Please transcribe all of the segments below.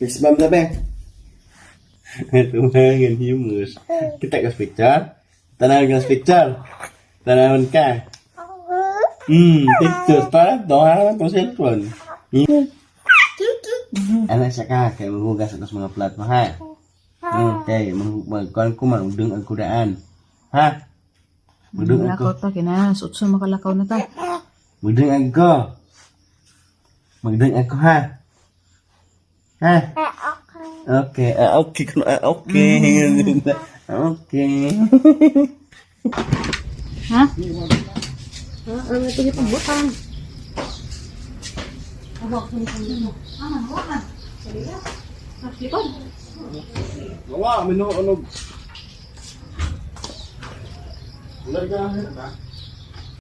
Fix bam sabi. Tumagan humus. Kita ke picture. Tanawan ka picture. Tanawan ka. Picture pa. Doha ng cellphone. Anak siya ka. Kaya maghugas atas mga plat mo ha. Okay. Magkuhan ko magdung ang kudaan. Ha? Magdung ang ko. Malakaw ta. Kinasutso makalakaw na ta. Magdung ang ko. Magdung ako ha. Ha? Okay. Okay. Okay. Okay. Ha? Ano ito yung pambutang? Wah, menu ano?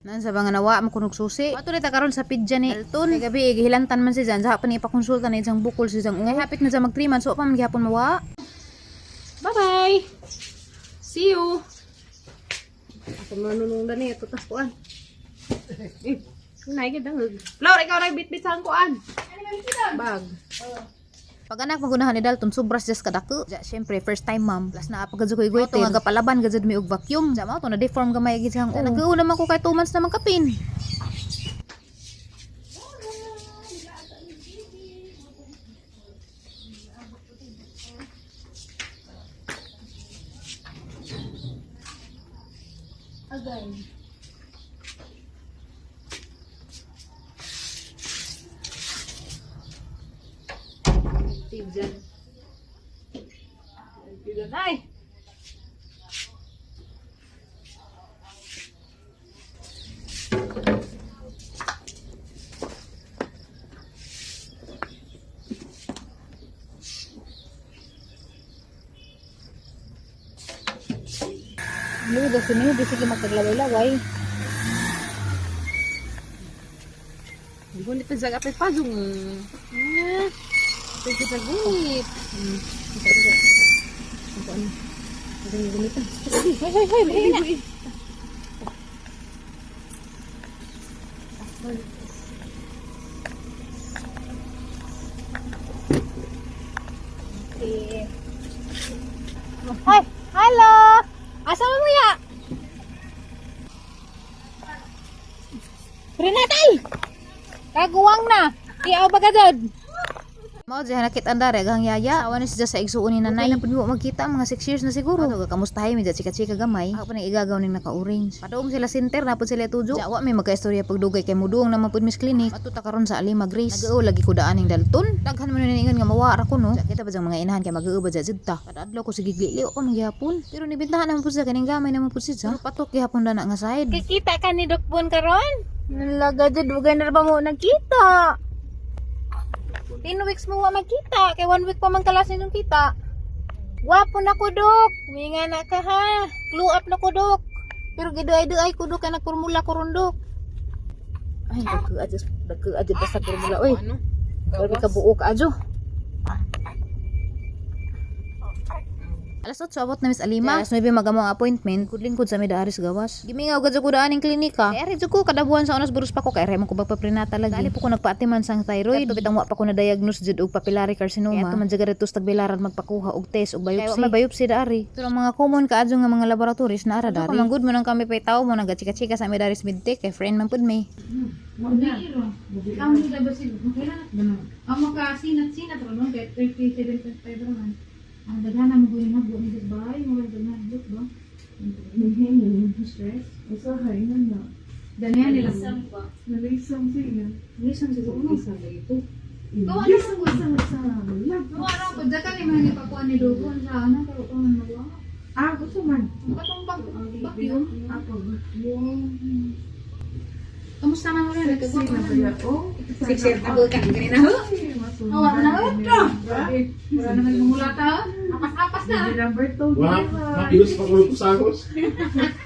Nan sa mga nawa mo kunog susi. Ato nita karon sa pidya ni Elton. Kay gabi gihilantan man si Jan. Sa pa ni ipakonsulta na isang bukol si Jan. Ngay hapit na sa mag 3 months so pa man gihapon mawa. Bye-bye. See you. Ako manunong na ni ito tas kuan. Nay gid dang. Laur ikaw ray bit-bit sa kuan. Bag. Pag anak magunahan ni Dalton, sobras just kadako. Ja, syempre, first time ma'am. Plus na pagkadyo ko igwete. Ito nga kapalaban, gadzad mi og vacuum. Ja, to na deform gamay gid siyang. Nag-uuna man ko kay 2 months na magkapin. Agay. Tijan. Tijan ay. Lu dah sini di sini makan laway-laway. Bunit pa sa kapit pajong. Pwede sa gunit. Bisa. Apa ni? Ada yang gunitan. Hai, begini. Hai, halo. Asal mo ya? Prenatal. Kaguwang na. Iyaw bagadod. Mao diha nakit andar gang yaya awan siya sa igsuon ni nanay. Pud mo magkita mga 6 years na siguro. Kamustahay mi chika-chika gamay. Ako pa nang igagaw ning naka-orange. Padung sila center na pud sila tujo. Jawa may magkaistorya pagdugay kay muduong naman pud Miss Clinic. Ato ta karon sa Alima Grace. Nagao lagi ko daan ning Dalton. Daghan man ningon nga mawara ko no. Kita pa jang mga inahan kay mag-uubad sa jidta. Kadadlaw ko sige glili ko man gihapon. Pero nibintahan naman pud sa kaning gamay naman pud siya. Pero patok gihapon dana nga side. Kikita ka ni Doc Bon karon? Nalaga jud wagay na ba mo nagkita? 10 weeks mo wa magkita, kay 1 week pa man kalas nung kita. Gwapo na ko, Dok. Minga na ka ha. Clue up na ko, Dok. Pero giduay-duay ko, Dok, kay nagpormula ko ron, Dok. Ay, dagka basta formula, oy. Grabe ka buo ka adyo. Alas 8 abot na Miss Alima. Alas 9 magamong appointment. Kudlingkod sa Medaris gawas. Gimingaw gad ko daan ning klinika. Kay ari jud ko kada buwan sa onas burus pa ko kay mo ko pagpaprenatal lagi. Dali po ko nagpaatiman sang thyroid. Ato bitang wa pa ko na diagnose jud og papillary carcinoma. Kaya ato man jaga retus tagbilaran magpakuha og test og biopsy. Kaya may biopsy daari. Pero mga common kaadyo nga mga laboratories na ara dari. Kung good mo nang kami pay tawo mo nang chika-chika sa Medaris Medtech kay friend man pud may. Kamu sudah bersih, mungkin benar. Kamu kasih sinat ron kay 37.5 naman. Ang daghan mo buhay na buhay sa bahay, mo na dito ba? Hindi stress. Usahay na. Danihan nila. Nalisang sila. Lisang siguro no. Isa na ito. Gawa Isa. ano ko dakan ni mga ipakuan ni Dogon sa ana pero ko man magawa. Ah, gusto man. Katong vacuum. Ako. Yung Kamusta man mo rin? sexy na ba yan? Oh, Sexy na ba ka kanina ho? Wala na ito. Wala na nagmumula ta. Apas-apas na. Number 2. Wah, halos pa ko sa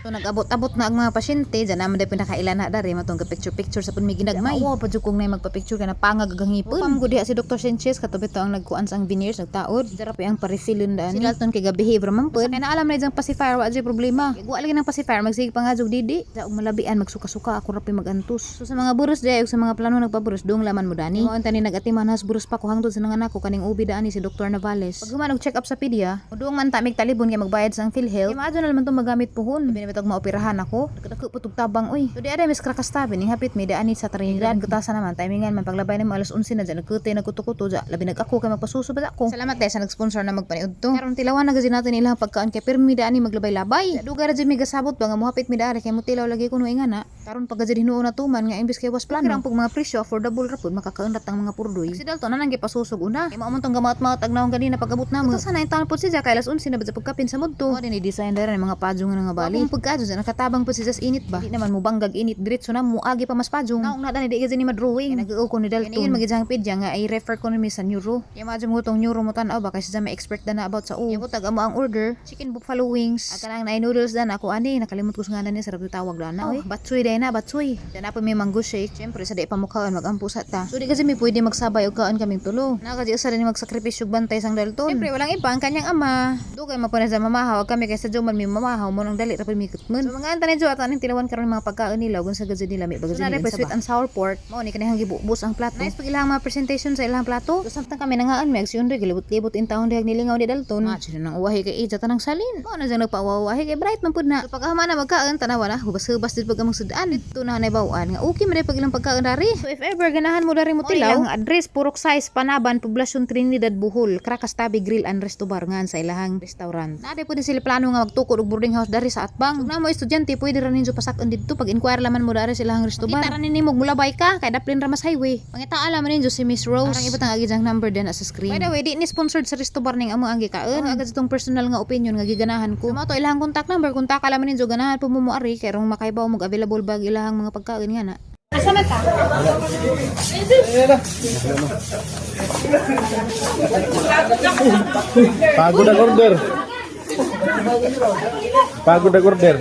So nag-abot-abot na ang mga pasyente, dyan naman dahil pinakailan na dari, matong picture-picture sa pun may ginagmay. Oo, pa kung na magpa-picture ka na pangag agangipon. Upam ko diha si Dr. Sanchez, katubit to ang nagkuan sa ang veneers, nagtaod. Darap ang pa-refillin daan. Si Dalton kay ga-behave raman po. Kaya naalam na diyang pacifier, wa dyan problema. Kaya lagi ng pacifier, magsige pa nga jog didi. Sa malabian, magsuka-suka, ako rapi magantus. So sa mga buros dahil, sa mga plano nagpaburos, doong laman mo dani. Mga ni nag-atiman has buros pa ko hangtod sa nanganak ko kaning ubi daan ni si Dr. Navales. Pag human check up sa pedia, doong man tamig talibon kay magbayad sa ang PhilHealth. Imagine na naman to magamit puhon. Binibitog maoperahan ako. Nagkadako putog tabang uy. So di ada mis krakastabi ning hapit mi daan ni sa Trinidad. Gutasa naman timingan man paglabay nimo alas 11 na dyan nagkutay nagkuto-kuto ja. Labi nagako kay magpasuso ba ako. Salamat dahil sa nag-sponsor na magpaniud to. Karon tilawan na gazin natin ilang pagkaan kay pirmi daan ni maglabay-labay. Dugar jud mi gasabot ba nga mohapit mi daari kay mutilaw lagi kuno ingana. Karon pag gazin hinuon na tuman nga imbis kay was plano. Ang pag mga presyo affordable ra pud makakaundat ang mga purdoy. Si Dalton na nang gipasusog una. Kay mao man tong gamat-mat agnawon kanina pag-abot namo. Sa nain taon pud siya kay alas 11 na ba pagkapin sa mudto. Mo dinhi design dara mga padyong nga bali. Kung pagkadto sa nakatabang pud si Jas init ba. Di naman mo banggag init diretso na mo agi pa mas padyong. Naong na dani di gazin ni madrawing. Nag-uo ko ni Dalton. Ngayon magijang pedya nga ay refer ko ni sa neuro. Kaya madyo mo tong neuro mo tan-aw ba kasi sa may expert na about sa Yung tag amo ang order, chicken buffalo wings. At kanang 9 noodles dan ako ani nakalimot ko sa ngalan ni sarap tawag lang na oy. Batsoy day na batsoy. Diyan pa may mango shake. Syempre sa di pa mukhaan magampo sa ta. So di kasi may pwede magsabay og kaon kaming tulo. Nakaji usa din magsakripisyo bantay sang Dalton. Syempre walang iba ang kanyang ama. Dugay mapunas sa mamahaw kami kay sa Joman mi mamahaw mo nang dali ra mi kutmen. So mga antanin jo ato ning tilawan karon mga pagkaon nila ug sa gazid nila may bagay nila sweet and sour pork. Mao ni kanang gibubos ang plato. Nice pag ilang mga presentation sa ilang plato. So samtang kami nangaan mi agsiyon ri gilibot-libot in taon dihag nilingaw ni Dalton. Sino nang uwahi kay ija tanang salin. Mao na jang nagpauwahi kay bright man pud na. So pagkahama na magkaon tanawa na hubas-hubas did pag among sudan dito na nay bawaan nga okay man pag ilang pagkaon dari. So if ever ganahan mo dari mo tilaw, ang address Purok Size Panaban Poblasyon Trinidad Bohol, Krakastabi Grill and Resto Bar ngan sa ilahang restaurant. Nade pud sila plano nga magtukod og boarding house dari sa Atbang. Kung na mo estudyante pwede ra ninyo pasakon didto pag inquire laman mo dari sa ilahang resto bar. Kita ra ninyo mulabay ka kay daplin ra mas highway. Pangita alam ninyo si Miss Rose. Parang ibutang agi jang number din sa screen. By the way, di ni sponsored sa resto bar ning amo ang gikaon. Agad itong personal nga opinion nga giganahan ko. Mo to ilahang contact number kontak alam ninyo ganahan po mo ari kay rong makaibaw mo available bag ilahang mga pagkaon nga na. Pagod ang order. Pagod ang order.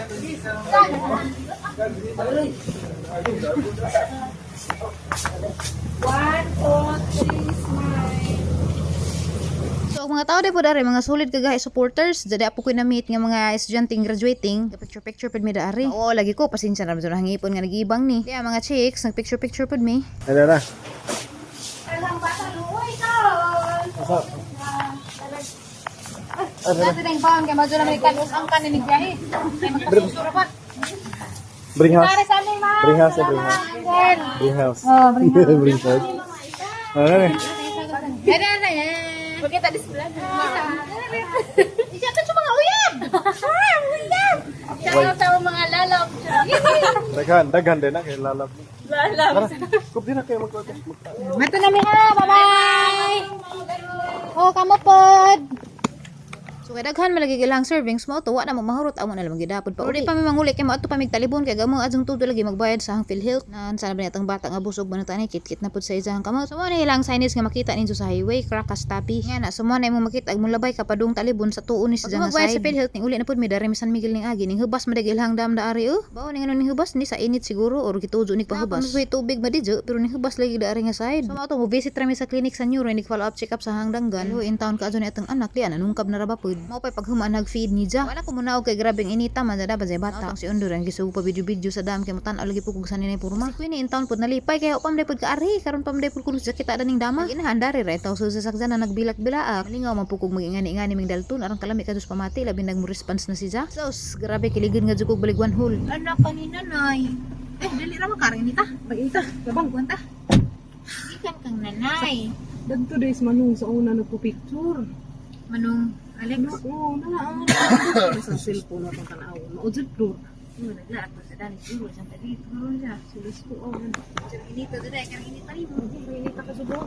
So mga tao day po dari mga solid kagahi supporters jadi apo ko na meet nga mga estudyante graduating picture pud mi dari. Oo lagi ko pasensya na sa hangipon nga nagibang ni. Kaya mga chicks nag picture pud mi. Ano na? Dati rin pa, kaya madyo na may kanus ang kaninig biyahe. Kaya magkasusuro pa. Bring house. Pare sa amin, ma. Bring house. Bring house. Oh, bring house. Bring house. Ano na? Kaya na yan. Pagkita di sila. Isya ka sa mga uyab. Uyab. Siya sa mga lalap. Daghan din na kay lalap. Lalap. Kup din na kayo magkuha. Mato na ha. Bye-bye. Oh, kamapod. So kay daghan malagigilang servings mo to wa na mo mahurot amo na lang gidapod pa. Uri pa may manguli kay mo adto pa mig talibon kay gamo adjong tudo lagi magbayad sa ang PhilHealth. Nan sana ba natang bata nga busog ba natani kit-kit na pud sa ijang kamot. So mo na ilang signage nga makita ninyo sa highway Krakastabi. Nga na sumo na imong makita ag mulabay ka padung talibon sa tuon ni sa jang side. Sa PhilHealth ning uli na pud mi dari San Miguel ning agi ning hubas madagilhang dam daari Bao ning ano ning hubas ni sa init siguro or gitujo ni pahubas. May tubig ba didyo pero ning hubas lagi daari nga side. So mo to mo visit ra mi sa clinic sa neuro ni follow up check up sa hangdanggan. In town ka adto ni atong anak di anungkab na ra ba pud. Mao pay paghuman nag-feed ni ja. Wala ko muna og kay grabeng inita man da ba sa bata. Si Unduran gisugo pa video-video sa dam kay mutan lagi pug sa ninay purma. Si Queenie in town pud nalipay kay upam day pud ka ari karon pam day pud kuno sa kita daning dama. Ginahandari ra itaw sa sakdan na nagbilak-bilaak. Lingaw man pukog magingani-ngani ming Dalton aron kalami kadus pamati labi nag mo response na si ja. So grabe kiligin nga jugog baligwan hol. Anak kanina nay. Dali ra makaring nita. Pag-ita, labang kwanta. Ikan kang nanay. Dagto days manung sa una nagpo-picture. Manong Alex. Oo, nalaan. Sa cellphone atong tanawon. Maujud bro. Naglaak ko sa dani siguro sa tadi siguro siya. Sulis ko. Inito dere karang init tayo. Hindi ka subog.